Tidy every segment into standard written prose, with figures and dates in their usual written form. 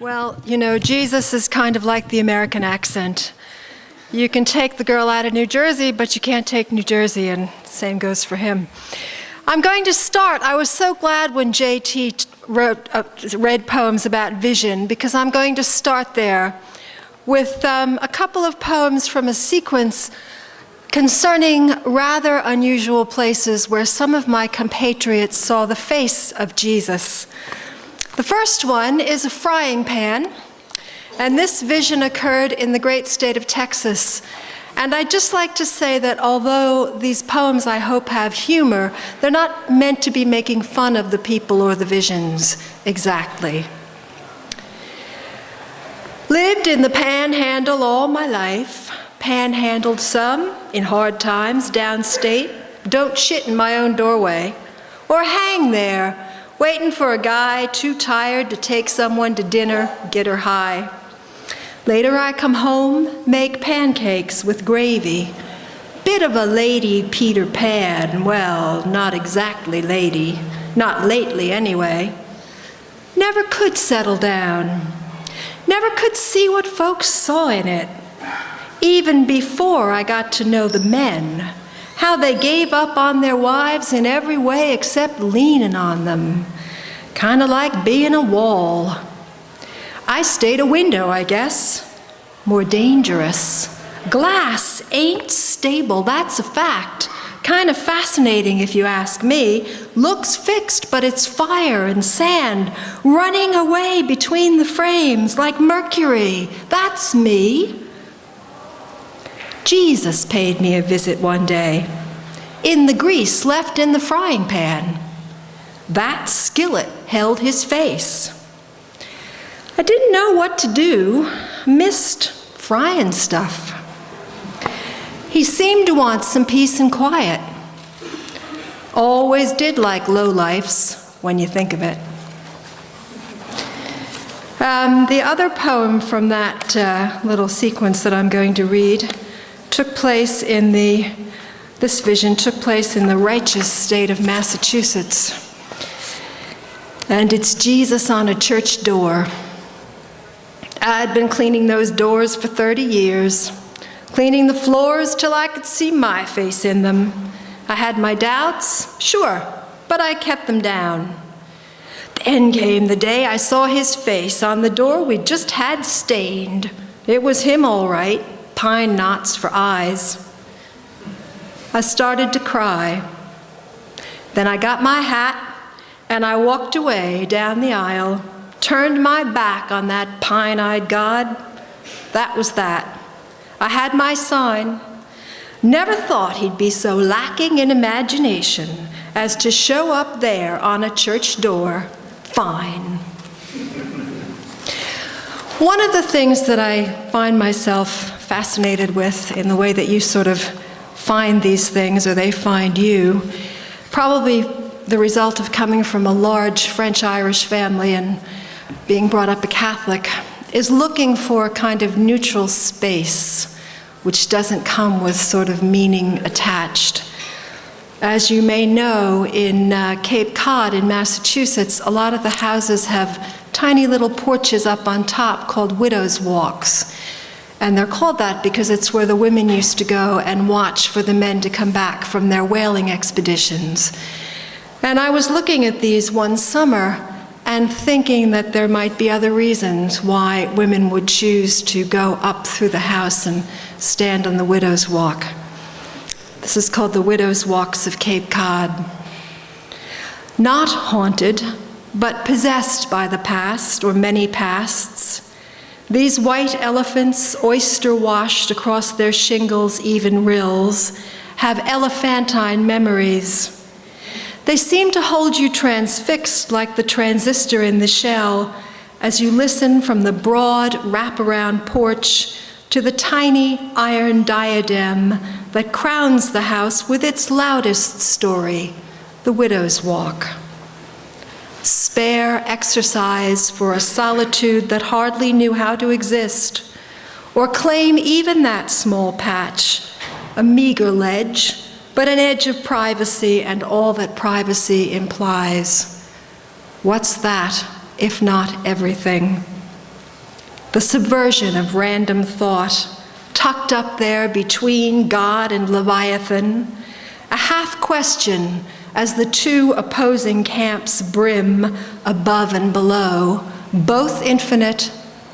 Well, you know, Jesus is kind of like the American accent. You can take the girl out of New Jersey, but you can't take New Jersey, and same goes for him. I'm going to start. I was so glad when JT read poems about vision, because I'm going to start there with a couple of poems from a sequence concerning rather unusual places where some of my compatriots saw the face of Jesus. The first one is a frying pan, and this vision occurred in the great state of Texas. And I'd just like to say that although these poems, I hope, have humor, they're not meant to be making fun of the people or the visions exactly. Lived in the panhandle all my life, panhandled some in hard times downstate, don't shit in my own doorway, or hang there, waiting for a guy too tired to take someone to dinner, get her high. Later I come home, make pancakes with gravy. Bit of a lady Peter Pan, well, not exactly lady, not lately anyway. Never could settle down, never could see what folks saw in it. Even before I got to know the men, how they gave up on their wives in every way except leaning on them. Kind of like being a wall. I stayed a window, I guess. More dangerous. Glass ain't stable, that's a fact. Kind of fascinating if you ask me. Looks fixed, but it's fire and sand running away between the frames like mercury. That's me. Jesus paid me a visit one day, in the grease left in the frying pan. That skillet held his face. I didn't know what to do, missed frying stuff. He seemed to want some peace and quiet. Always did like lowlifes, when you think of it. The other poem from that little sequence that I'm going to read took place in this vision took place in the righteous state of Massachusetts. And it's Jesus on a church door. I'd been cleaning those doors for 30 years, cleaning the floors till I could see my face in them. I had my doubts, sure, but I kept them down. Then came the day I saw his face on the door we'd just had stained. It was him all right. Pine knots for eyes. I started to cry. Then I got my hat and I walked away down the aisle, turned my back on that pine-eyed God. That was that. I had my sign. Never thought he'd be so lacking in imagination as to show up there on a church door. Fine. One of the things that I find myself fascinated with in the way that you sort of find these things, or they find you, probably the result of coming from a large French-Irish family and being brought up a Catholic, is looking for a kind of neutral space which doesn't come with sort of meaning attached. As you may know, in Cape Cod in Massachusetts, a lot of the houses have tiny little porches up on top called widows' walks. And they're called that because it's where the women used to go and watch for the men to come back from their whaling expeditions. And I was looking at these one summer and thinking that there might be other reasons why women would choose to go up through the house and stand on the widow's walk. This is called the Widows' Walks of Cape Cod. Not haunted, but possessed by the past or many pasts. These white elephants, oyster-washed across their shingles' even rills, have elephantine memories. They seem to hold you transfixed like the transistor in the shell as you listen from the broad wraparound porch to the tiny iron diadem that crowns the house with its loudest story, the widow's walk. Spare exercise for a solitude that hardly knew how to exist, or claim even that small patch, a meager ledge, but an edge of privacy and all that privacy implies. What's that, if not everything? the subversion of random thought, tucked up there between God and Leviathan, a half question as the two opposing camps brim above and below, both infinite,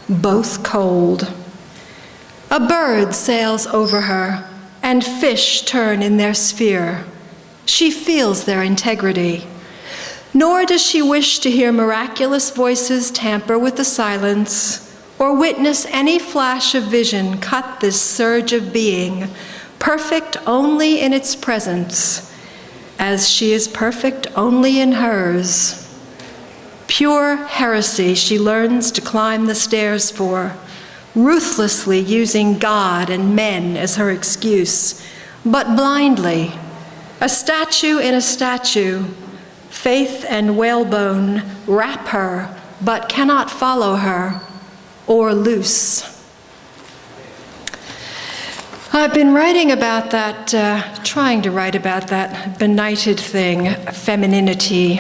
both cold. A bird sails over her, and fish turn in their sphere. She feels their integrity. Nor does she wish to hear miraculous voices tamper with the silence, or witness any flash of vision cut this surge of being, perfect only in its presence, as she is perfect only in hers. Pure heresy she learns to climb the stairs for, ruthlessly using God and men as her excuse, but blindly, a statue in a statue, faith and whalebone wrap her, but cannot follow her, or loose. I've been writing about that, trying to write about that benighted thing, femininity,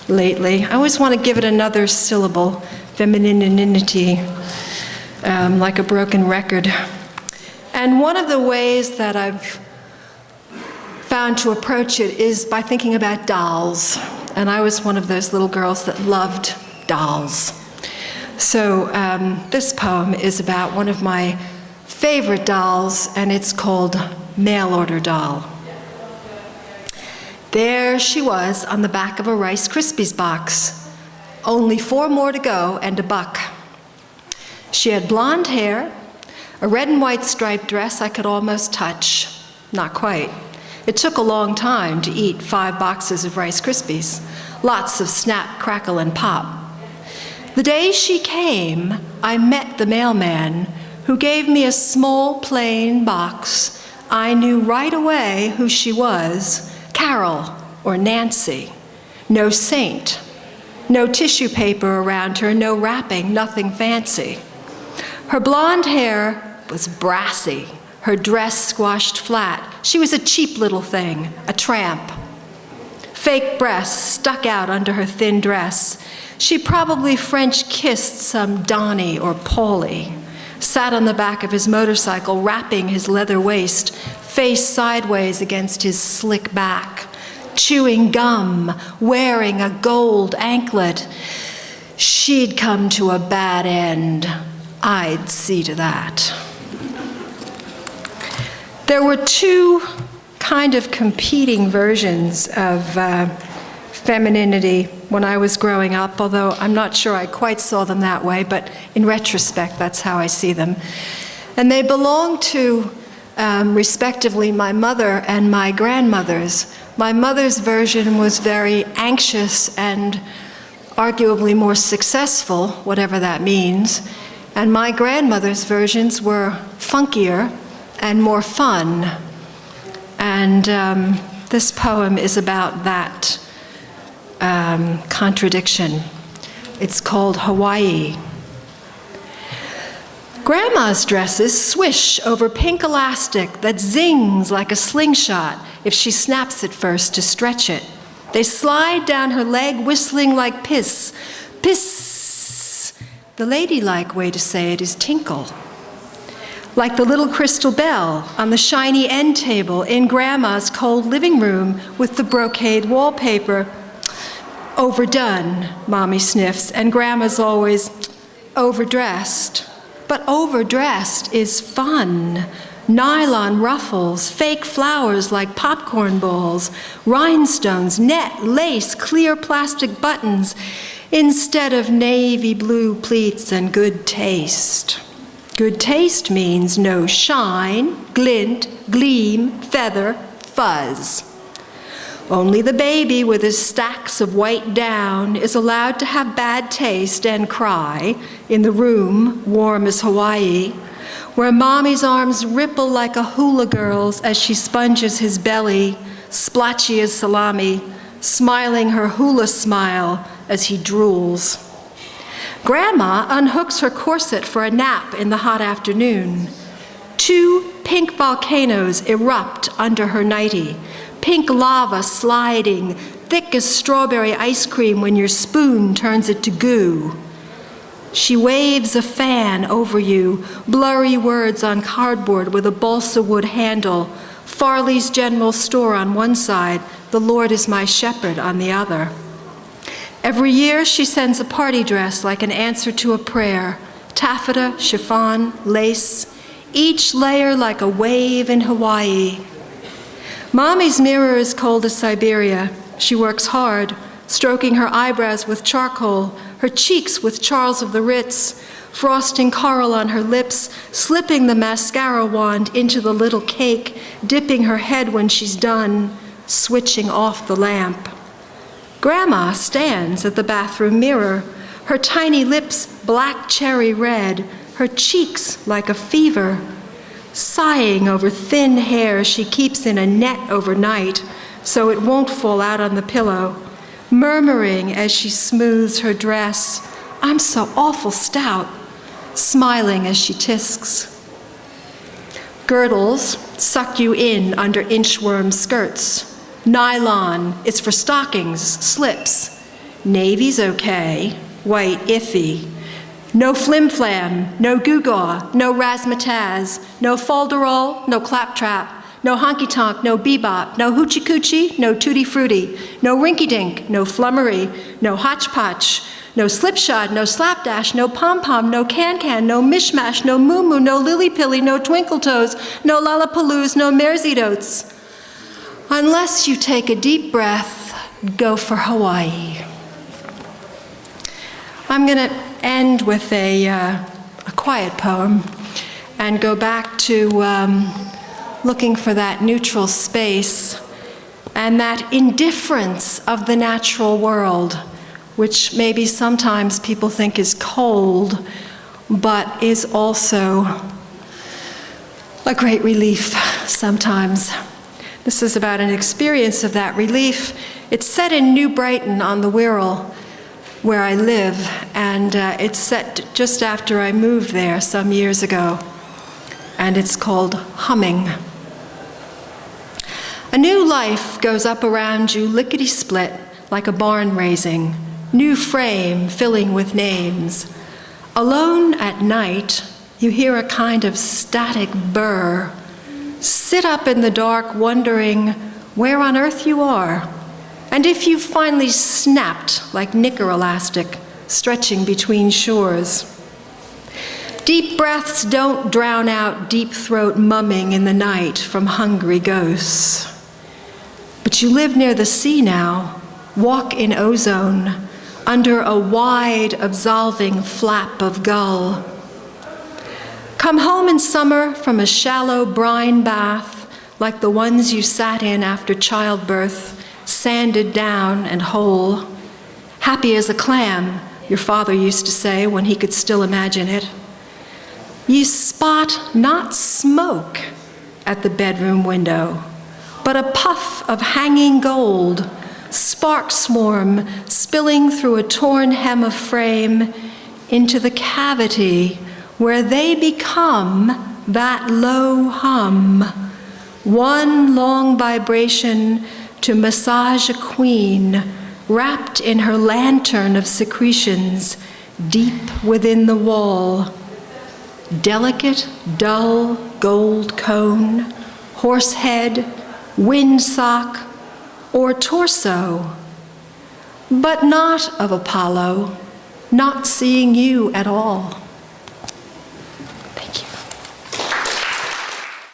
lately. I always want to give it another syllable, femininity, like a broken record. And one of the ways that I've found to approach it is by thinking about dolls. And I was one of those little girls that loved dolls. So this poem is about one of my favorite dolls, and it's called Mail Order Doll. There she was on the back of a Rice Krispies box. Only 4 more to go and $1. She had blonde hair, a red and white striped dress I could almost touch. Not quite. It took a long time to eat 5 boxes of Rice Krispies. Lots of snap, crackle, and pop. The day she came, I met the mailman, who gave me a small, plain box. I knew right away who she was, Carol or Nancy. No saint. No tissue paper around her, no wrapping, nothing fancy. Her blonde hair was brassy, her dress squashed flat. She was a cheap little thing, a tramp. Fake breasts stuck out under her thin dress. She probably French kissed some Donnie or Paulie. Sat on the back of his motorcycle, wrapping his leather waist, face sideways against his slick back, chewing gum, wearing a gold anklet. She'd come to a bad end. I'd see to that. There were 2 kind of competing versions of femininity when I was growing up, although I'm not sure I quite saw them that way, but in retrospect, that's how I see them. And they belong to, respectively, my mother and my grandmother's. My mother's version was very anxious and arguably more successful, whatever that means. And my grandmother's versions were funkier and more fun. And this poem is about that contradiction. It's called Hawaii. Grandma's dresses swish over pink elastic that zings like a slingshot if she snaps it first to stretch it. They slide down her leg, whistling like piss. Piss. The ladylike way to say it is tinkle. Like the little crystal bell on the shiny end table in Grandma's cold living room with the brocade wallpaper. Overdone, Mommy sniffs, and Grandma's always overdressed. But overdressed is fun. Nylon ruffles, fake flowers like popcorn balls, rhinestones, net, lace, clear plastic buttons, instead of navy blue pleats and good taste. Good taste means no shine, glint, gleam, feather, fuzz. Only the baby with his stacks of white down is allowed to have bad taste and cry in the room warm as Hawaii, where Mommy's arms ripple like a hula girl's as she sponges his belly, splotchy as salami, smiling her hula smile as he drools. Grandma unhooks her corset for a nap in the hot afternoon. 2 pink volcanoes erupt under her nightie, pink lava sliding, thick as strawberry ice cream when your spoon turns it to goo. She waves a fan over you, blurry words on cardboard with a balsa wood handle, Farley's General Store on one side, the Lord is my shepherd on the other. Every year she sends a party dress like an answer to a prayer, taffeta, chiffon, lace, each layer like a wave in Hawaii. Mommy's mirror is cold as Siberia. She works hard, stroking her eyebrows with charcoal, her cheeks with Charles of the Ritz, frosting coral on her lips, slipping the mascara wand into the little cake, dipping her head when she's done, switching off the lamp. Grandma stands at the bathroom mirror, her tiny lips black cherry red, her cheeks like a fever, sighing over thin hair she keeps in a net overnight so it won't fall out on the pillow, murmuring as she smooths her dress, "I'm so awful stout," smiling as she tisks. Girdles suck you in under inchworm skirts. Nylon is for stockings, slips. Navy's okay, white iffy. No flim-flam, no gewgaw, no razzmatazz, no folderol, no claptrap, no honky-tonk, no bebop, no hoochie-coochie, no tutti-frutti, no rinky-dink, no flummery, no hodgepodge, no slipshod, no slapdash, no pom-pom, no can-can, no mishmash, no moo-moo, no lily-pilly, no twinkle-toes, no lollapaloos, no mare's-eat-oats. Unless you take a deep breath, go for Hawaii. I'm going to end with a quiet poem and go back to looking for that neutral space and that indifference of the natural world, which maybe sometimes people think is cold, but is also a great relief sometimes. This is about an experience of that relief. It's set in New Brighton on the Wirral, where I live, and it's set just after I moved there some years ago, and it's called Humming. A new life goes up around you lickety-split like a barn raising, new frame filling with names. Alone at night, you hear a kind of static burr. Sit up in the dark wondering where on earth you are, and if you've finally snapped like knicker elastic, stretching between shores. Deep breaths don't drown out deep throat mumming in the night from hungry ghosts. But you live near the sea now, walk in ozone, under a wide, absolving flap of gull. Come home in summer from a shallow brine bath, like the ones you sat in after childbirth, sanded down and whole. Happy as a clam, your father used to say when he could still imagine it. You spot not smoke at the bedroom window, but a puff of hanging gold, spark swarm spilling through a torn hem of frame into the cavity where they become that low hum, one long vibration to massage a queen wrapped in her lantern of secretions deep within the wall. Delicate, dull gold cone, horsehead, windsock, or torso, but not of Apollo, not seeing you at all.